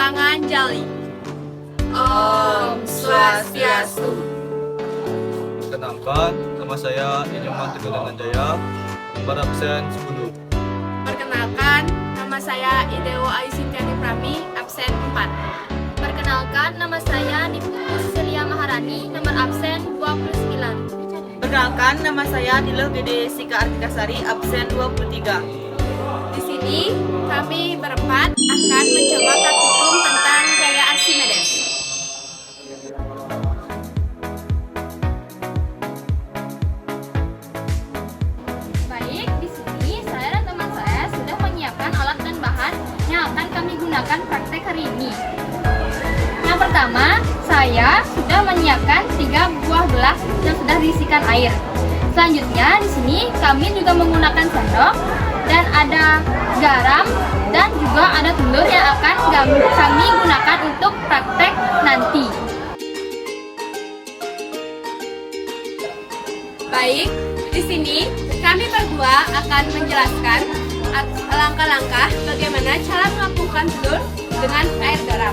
Jangan jali. Om Swastiastu. Perkenalkan, nama saya Inyoman Teguh Dananjaya, nomor absen 10. Perkenalkan, nama saya Idewo Ayu Sintiani Prami, absen 4. Perkenalkan, nama saya Niputu Celia Maharani, nomor absen 29. Perkenalkan, nama saya Nilo Gede Sika Artikasari, absen 23. Di sini, kami berempat akan mencoba praktikum tentang gaya Archimedes. Baik, di sini saya dan teman saya sudah menyiapkan alat dan bahan yang akan kami gunakan praktek hari ini. Yang pertama, saya sudah menyiapkan 3 buah gelas yang sudah diisikan air. Selanjutnya, di sini kami juga menggunakan sendok dan ada garam dan juga ada telur yang akan kami gunakan untuk praktek nanti. Baik, di sini kami berdua akan menjelaskan langkah-langkah bagaimana cara mengapungkan telur dengan air garam.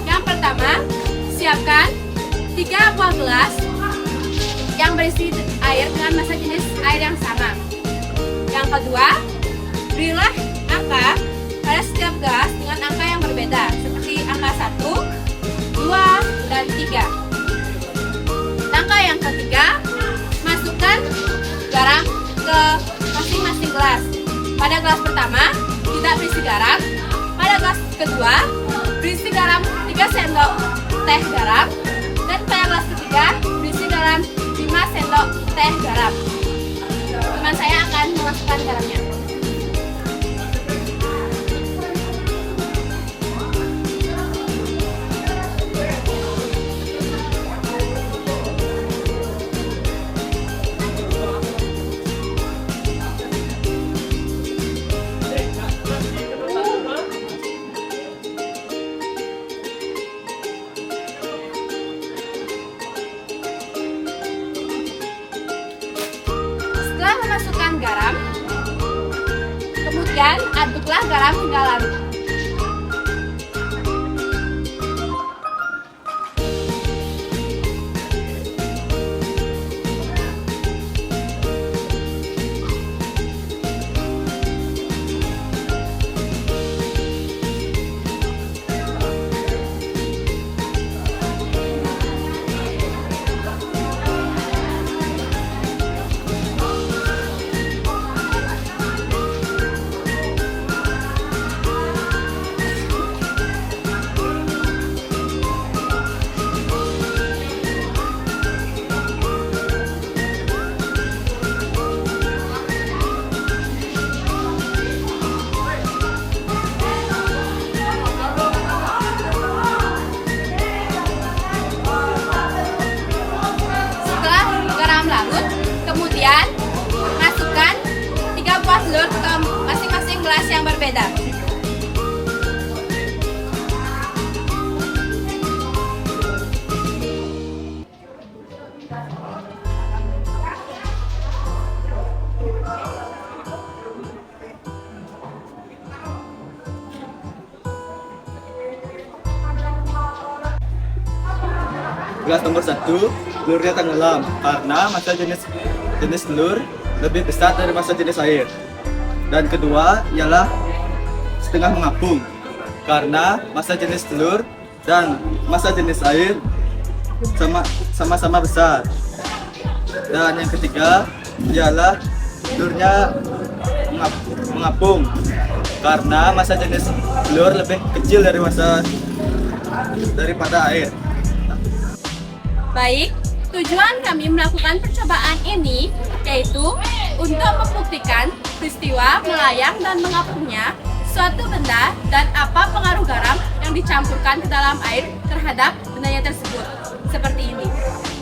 Yang pertama, siapkan 3 buah gelas yang berisi air dengan massa jenis air yang sama. Yang kedua, berilah angka pada setiap gelas dengan angka yang berbeda, seperti angka 1, 2, dan 3. Langkah yang ketiga, masukkan garam ke masing-masing gelas. Pada gelas pertama, tidak berisi garam. Pada gelas kedua, berisi garam 3 sendok teh garam. Dan pada gelas ketiga, berisi garam 5 sendok teh garam. Teman saya akan memasukkan garamnya. Setelah memasukkan garam, kemudian aduklah garam hingga larut. Setelah garam larut, kemudian masukkan 3 buah telur ke masing-masing gelas yang berbeda. Gelas nomor 1, telurnya tenggelam karena massa jenis telur lebih besar dari massa jenis air. Dan kedua ialah setengah mengapung karena massa jenis telur dan massa jenis air sama-sama besar. Dan yang ketiga ialah telurnya mengapung karena massa jenis telur lebih kecil dari daripada air. Baik, tujuan kami melakukan percobaan ini yaitu untuk membuktikan peristiwa melayang dan mengapungnya suatu benda dan apa pengaruh garam yang dicampurkan ke dalam air terhadap bendanya tersebut. Seperti ini.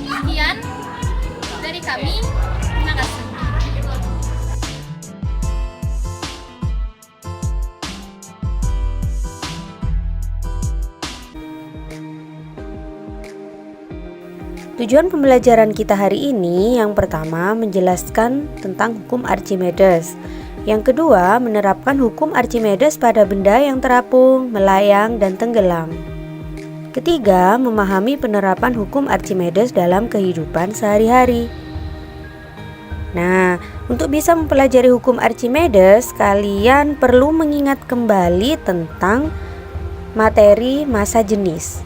Sekian dari kami. Terima kasih. Tujuan pembelajaran kita hari ini yang pertama menjelaskan tentang hukum Archimedes. Yang kedua, menerapkan hukum Archimedes pada benda yang terapung, melayang, dan tenggelam. Ketiga, memahami penerapan hukum Archimedes dalam kehidupan sehari-hari. Nah, untuk bisa mempelajari hukum Archimedes, kalian perlu mengingat kembali tentang materi massa jenis.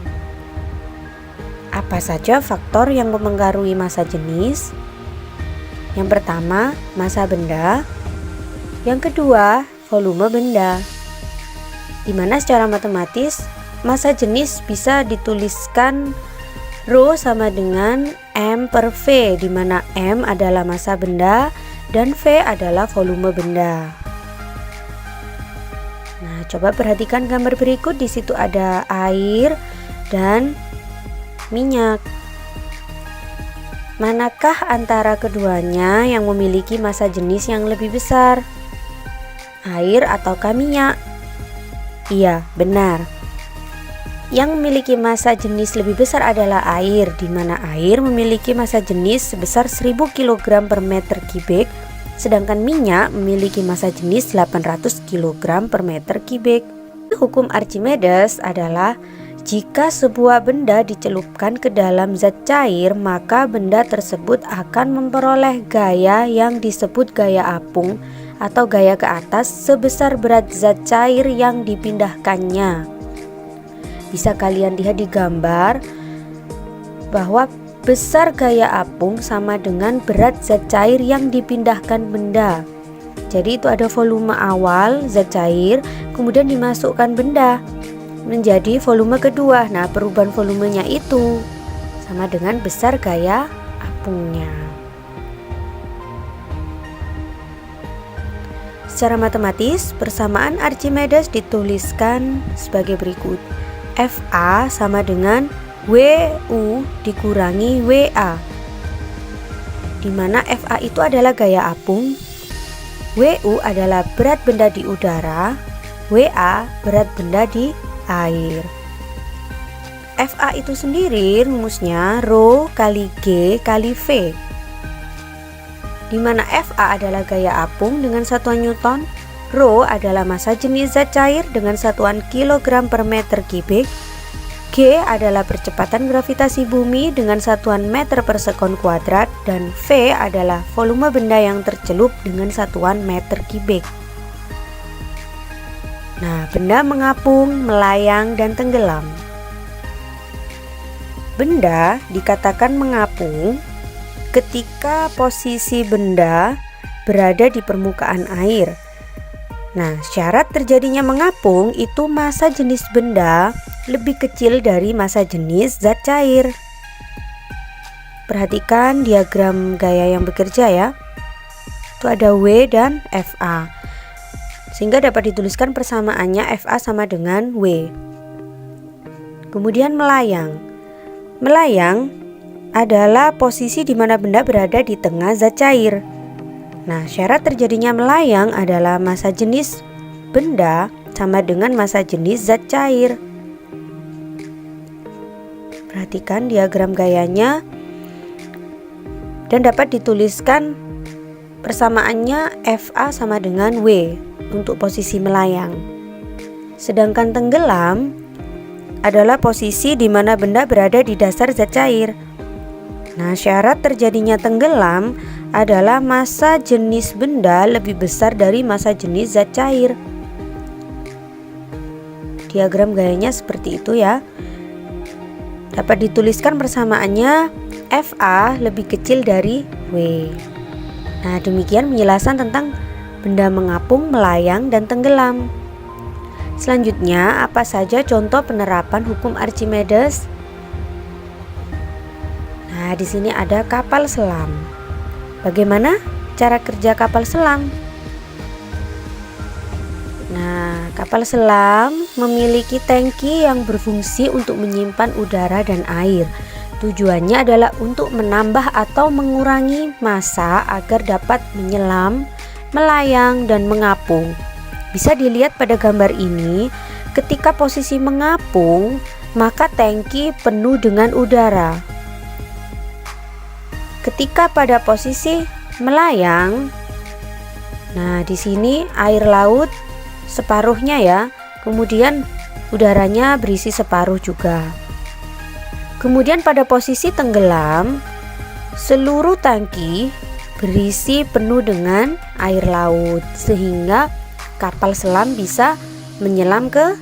Apa saja faktor yang mempengaruhi massa jenis? Yang pertama, massa benda. Yang kedua, volume benda. Di mana secara matematis, massa jenis bisa dituliskan Rho sama dengan M per V, di mana M adalah massa benda dan V adalah volume benda. Nah, coba perhatikan gambar berikut. Di situ ada air dan minyak. Manakah antara keduanya yang memiliki massa jenis yang lebih besar? Air ataukah minyak? Iya, benar. Yang memiliki massa jenis lebih besar adalah air, di mana air memiliki massa jenis sebesar 1000 kg per meter kubik, sedangkan minyak memiliki massa jenis 800 kg per meter kubik. Hukum Archimedes adalah jika sebuah benda dicelupkan ke dalam zat cair, maka benda tersebut akan memperoleh gaya yang disebut gaya apung atau gaya ke atas sebesar berat zat cair yang dipindahkannya. Bisa kalian lihat di gambar bahwa besar gaya apung sama dengan berat zat cair yang dipindahkan benda. Jadi itu ada volume awal zat cair, kemudian dimasukkan benda menjadi volume kedua. Nah, perubahan volumenya itu sama dengan besar gaya apungnya. Secara matematis, persamaan Archimedes dituliskan sebagai berikut. FA sama dengan WU dikurangi WA, di mana FA itu adalah gaya apung, WU adalah berat benda di udara, WA berat benda di air. FA itu sendiri rumusnya Rho kali G kali V, di mana FA adalah gaya apung dengan satuan Newton, Rho adalah massa jenis zat cair dengan satuan kilogram per meter kubik, G adalah percepatan gravitasi bumi dengan satuan meter per sekon kuadrat, dan V adalah volume benda yang tercelup dengan satuan meter kubik. Nah, benda mengapung, melayang, dan tenggelam. Benda dikatakan mengapung ketika posisi benda berada di permukaan air. Nah, syarat terjadinya mengapung itu massa jenis benda lebih kecil dari massa jenis zat cair. Perhatikan diagram gaya yang bekerja ya. Itu ada W dan FA. Sehingga dapat dituliskan persamaannya FA sama dengan W. Kemudian melayang. Melayang adalah posisi di mana benda berada di tengah zat cair. Nah, syarat terjadinya melayang adalah massa jenis benda sama dengan massa jenis zat cair. Perhatikan diagram gayanya dan dapat dituliskan persamaannya FA sama dengan W untuk posisi melayang. Sedangkan tenggelam adalah posisi di mana benda berada di dasar zat cair. Nah, syarat terjadinya tenggelam adalah massa jenis benda lebih besar dari massa jenis zat cair. Diagram gayanya seperti itu ya. Dapat dituliskan persamaannya FA lebih kecil dari W. Nah, demikian penjelasan tentang benda mengapung, melayang, dan tenggelam. Selanjutnya, apa saja contoh penerapan hukum Archimedes? Nah, di sini ada kapal selam. Bagaimana cara kerja kapal selam? Nah, kapal selam memiliki tangki yang berfungsi untuk menyimpan udara dan air. Tujuannya adalah untuk menambah atau mengurangi massa agar dapat menyelam, melayang, dan mengapung. Bisa dilihat pada gambar ini, ketika posisi mengapung, maka tangki penuh dengan udara. Ketika pada posisi melayang, Nah, di sini air laut separuhnya ya. Kemudian udaranya berisi separuh juga. Kemudian pada posisi tenggelam, seluruh tangki berisi penuh dengan air laut sehingga kapal selam bisa menyelam ke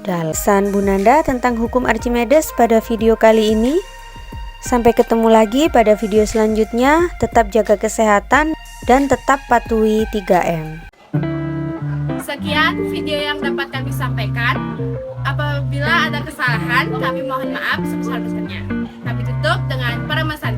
dalam. Pesan Bu Nanda tentang hukum Archimedes pada video kali ini. Sampai ketemu lagi pada video selanjutnya. Tetap jaga kesehatan dan tetap patuhi 3M. Sekian video yang dapat kami sampaikan. Apabila ada kesalahan, kami mohon maaf sebesar-besarnya. Kami tutup dengan permasalahan.